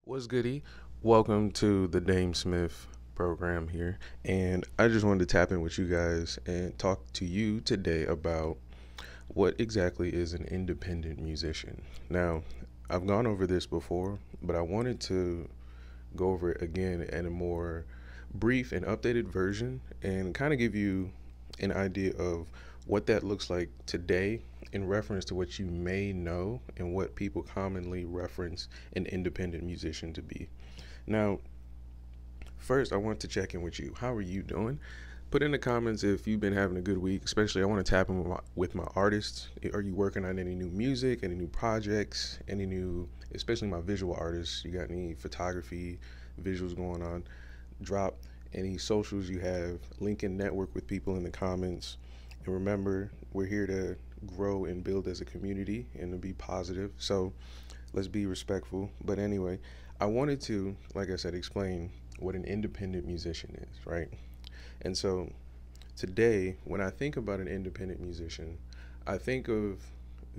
What's goody? Welcome to the DameSmiff program here. And I just wanted to tap in with you guys and talk to you today about what exactly is an independent musician. Now, I've gone over this before, but I wanted to go over it again in a more brief and updated version and kind of give you an idea of what that looks like today in reference to what you may know and what people commonly reference an independent musician to be. Now, first, I want to check in with you. How are you doing? Put in the comments if you've been having a good week. Especially, I want to tap in with my artists. Are you working on any new music, any new projects, any new, especially my visual artists? You got any photography, visuals going on? Drop any socials you have. Link and network with people in the comments. And remember, we're here to grow and build as a community and to be positive. So let's be respectful. But anyway, I wanted to, like I said, explain what an independent musician is, right? And so today, when I think about an independent musician, I think of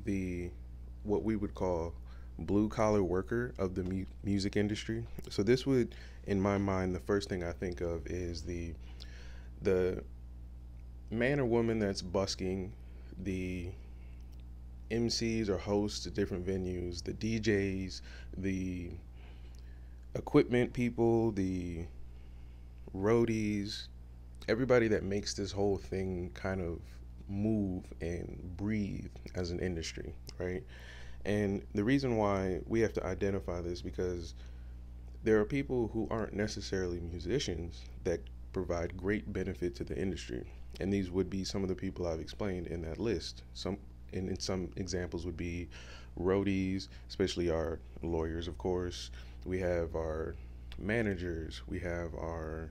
the what we would call blue collar worker of the music industry. So this would, in my mind, the first thing I think of is the man or woman that's busking, the MCs or hosts at different venues, the DJs, the equipment people, the roadies, everybody that makes this whole thing kind of move and breathe as an industry, right? And the reason why we have to identify this because there are people who aren't necessarily musicians that provide great benefit to the industry. And these would be some of the people I've explained in that list. In some examples would be roadies, especially our lawyers, of course. We have our managers, we have our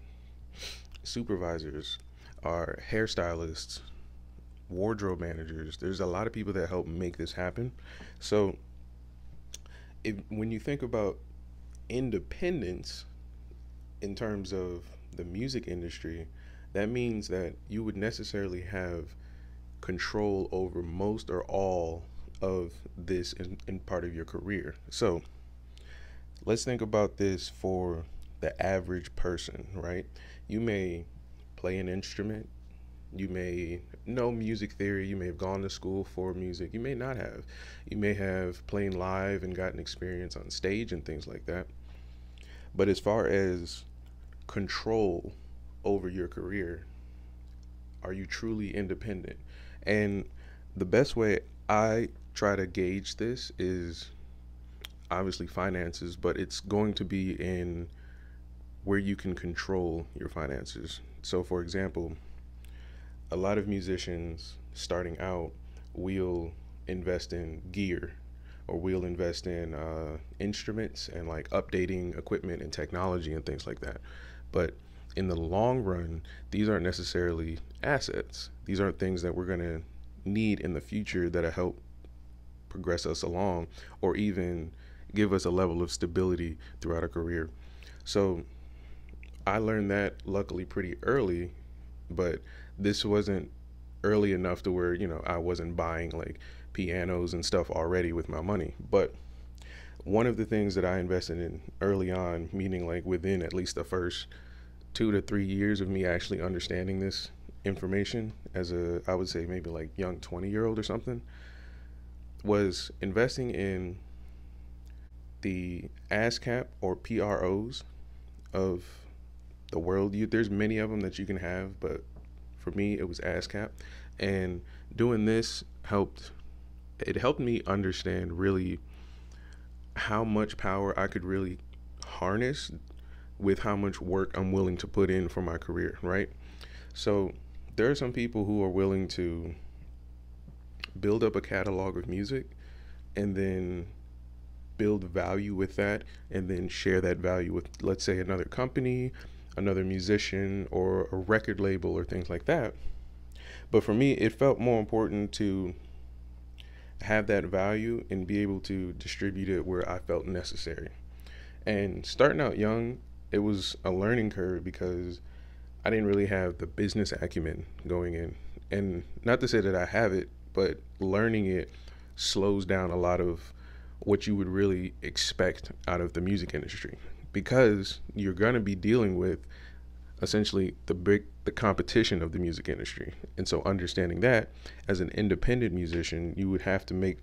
supervisors, our hairstylists, wardrobe managers. There's a lot of people that help make this happen. So when you think about independence in terms of the music industry, that means that you would necessarily have control over most or all of this in part of your career. So let's think about this for the average person, right? You may play an instrument, you may know music theory, you may have gone to school for music, you may not have. You may have played live and gotten experience on stage and things like that. But as far as control over your career, are you truly independent? And the best way I try to gauge this is obviously finances, but it's going to be in where you can control your finances. So, for example, a lot of musicians starting out will invest in gear or we'll invest in instruments and like updating equipment and technology and things like that. But in the long run, these aren't necessarily assets. These aren't things that we're going to need in the future that'll help progress us along or even give us a level of stability throughout a career. So I learned that luckily pretty early, but this wasn't early enough to where, I wasn't buying like pianos and stuff already with my money. But one of the things that I invested in early on, meaning like within at least the first 2 to 3 years of me actually understanding this information as I would say maybe like young 20-year-old or something, was investing in the ASCAP or PROs of the world. There's many of them that you can have, but for me it was ASCAP. And doing this helped me understand really how much power I could really harness with how much work I'm willing to put in for my career, right? So there are some people who are willing to build up a catalog of music and then build value with that and then share that value with, let's say, another company, another musician, or a record label or things like that. But for me, it felt more important to have that value and be able to distribute it where I felt necessary. And starting out young, it was a learning curve because I didn't really have the business acumen going in. And not to say that I have it, but learning it slows down a lot of what you would really expect out of the music industry, because you're going to be dealing with essentially the competition of the music industry. And so understanding that, as an independent musician, you would have to make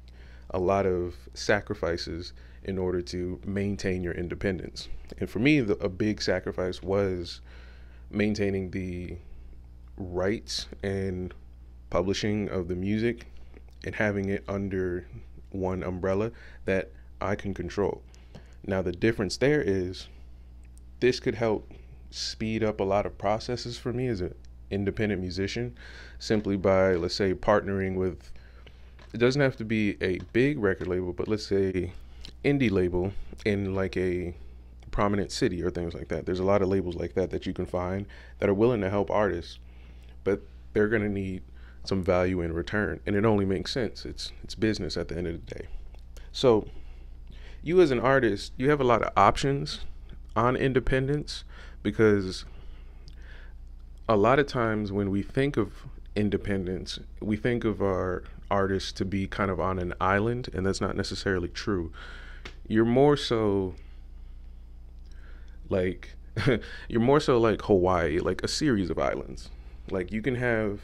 a lot of sacrifices in order to maintain your independence. And for me, a big sacrifice was maintaining the rights and publishing of the music and having it under one umbrella that I can control. Now, the difference there is this could help speed up a lot of processes for me as an independent musician, simply by, let's say, partnering with, it doesn't have to be a big record label, but let's say indie label in like a prominent city or things like that. There's a lot of labels like that that you can find that are willing to help artists, but they're going to need some value in return, and it only makes sense. It's business at the end of the day. So you as an artist, you have a lot of options on independence, because a lot of times when we think of independence, we think of our artists to be kind of on an island, and that's not necessarily true. You're more so like you're more so like Hawaii, like a series of islands. Like, you can have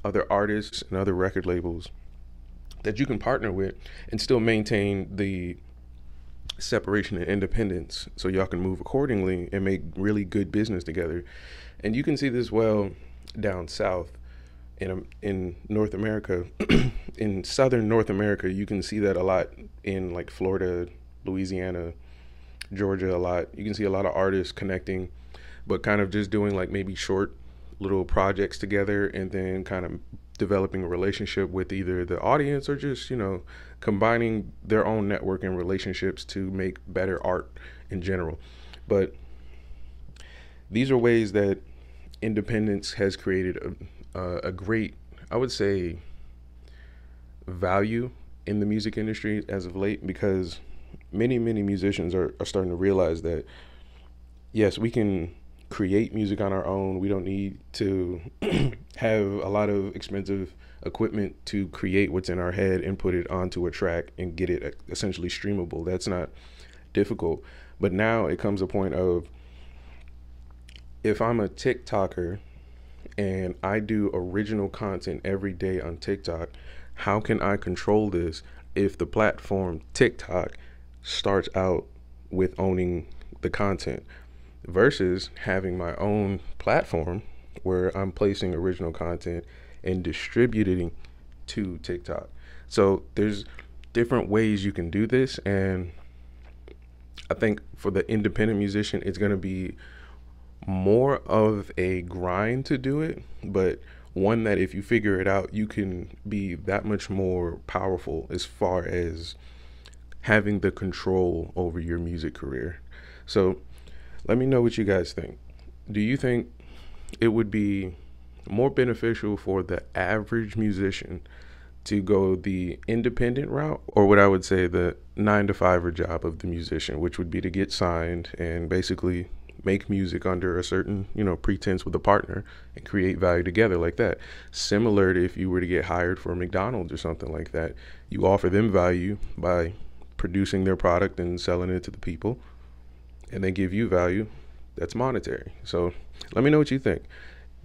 other artists and other record labels that you can partner with and still maintain the separation and independence, so y'all can move accordingly and make really good business together. And you can see this well down south in North America. In southern North America, you can see that a lot in like Florida, Louisiana, Georgia. A lot, you can see a lot of artists connecting, but kind of just doing like maybe short little projects together, and then kind of developing a relationship with either the audience, or just, you know, combining their own network and relationships to make better art in general. But these are ways that independence has created a great, I would say, value in the music industry as of late, because many musicians are starting to realize that, yes, we can create music on our own. We don't need to have a lot of expensive equipment to create what's in our head and put it onto a track and get it essentially streamable. That's not difficult. But now it comes a point of, if I'm a TikToker and I do original content every day on TikTok, how can I control this if the platform TikTok starts out with owning the content, versus having my own platform where I'm placing original content and distributing to TikTok? So there's different ways you can do this, and I think for the independent musician, it's going to be more of a grind to do it, but one that if you figure it out, you can be that much more powerful as far as having the control over your music career. So let me know what you guys think. Do you think it would be more beneficial for the average musician to go the independent route, or what I would say the 9-to-5 job of the musician, which would be to get signed and basically make music under a certain, you know, pretense with a partner and create value together like that? Similar to if you were to get hired for McDonald's or something like that. You offer them value by producing their product and selling it to the people, and they give you value that's monetary. So let me know what you think.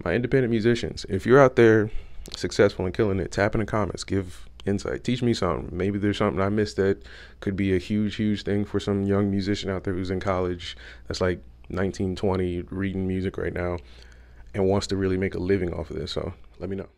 My independent musicians, if you're out there successful and killing it, tap in the comments, give insight, teach me something. Maybe there's something I missed that could be a huge thing for some young musician out there who's in college that's like 19, 20, reading music right now and wants to really make a living off of this. So let me know.